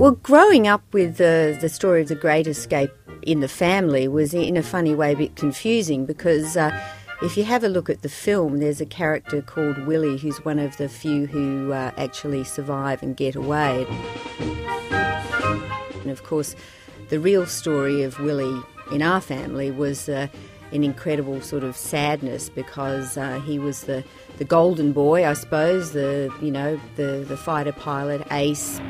Well, growing up with the story of the Great Escape in the family was, in a funny way, a bit confusing because if you have a look at the film, there's a character called Willie who's one of the few who actually survive and get away. And of course, the real story of Willie in our family was an incredible sort of sadness because he was the golden boy, I suppose, the fighter pilot, ace.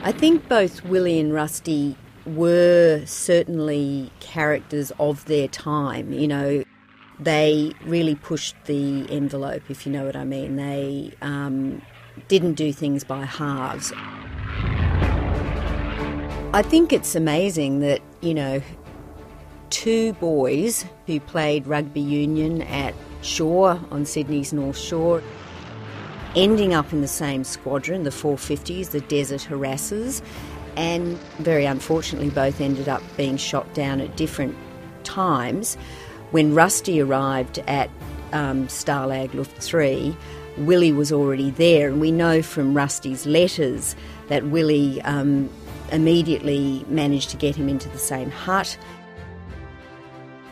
I think both Willie and Rusty were certainly characters of their time. You know, they really pushed the envelope, if you know what I mean. They didn't do things by halves. I think it's amazing that, you know, two boys who played rugby union at Shore on Sydney's North Shore, ending up in the same squadron, the 450s, the Desert Harassers, and very unfortunately both ended up being shot down at different times. When Rusty arrived at Stalag Luft 3, Willie was already there, and we know from Rusty's letters that Willie immediately managed to get him into the same hut,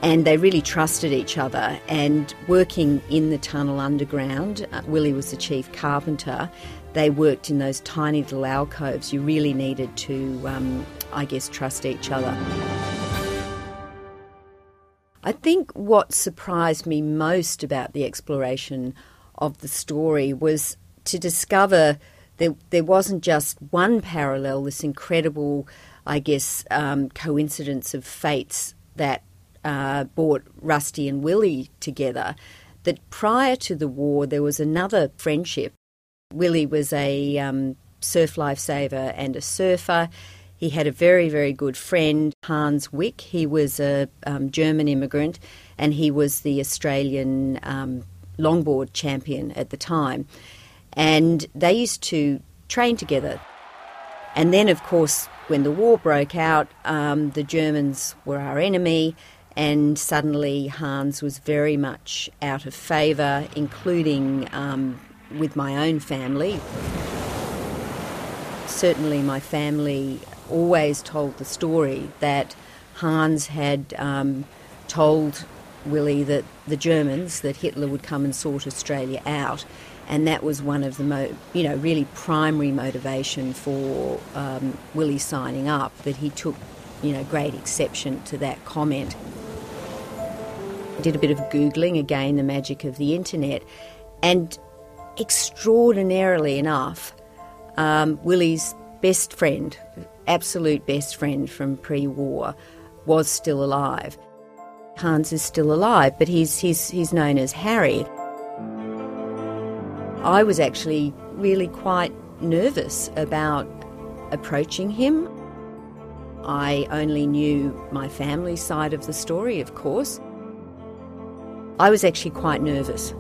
and they really trusted each other. And working in the tunnel underground, Willie was the chief carpenter. They worked in those tiny little alcoves. You really needed to, trust each other. I think what surprised me most about the exploration of the story was to discover that there wasn't just one parallel, this incredible, coincidence of fates that brought Rusty and Willie together, that prior to the war there was another friendship. Willie was a surf lifesaver and a surfer. He had a very, very good friend, Hans Wick. He was a German immigrant, and he was the Australian longboard champion at the time. And they used to train together. And then, of course, when the war broke out, the Germans were our enemy, and suddenly Hans was very much out of favour, including with my own family. Certainly my family always told the story that Hans had told Willie that the Germans, that Hitler would come and sort Australia out, and that was one of the really primary motivation for Willie signing up, that he took great exception to that comment. Did a bit of Googling, again, the magic of the internet, and extraordinarily enough, Willie's best friend, absolute best friend from pre-war, was still alive. Hans is still alive, but he's known as Harry. I was actually really quite nervous about approaching him. I only knew my family side of the story, of course. I was actually quite nervous.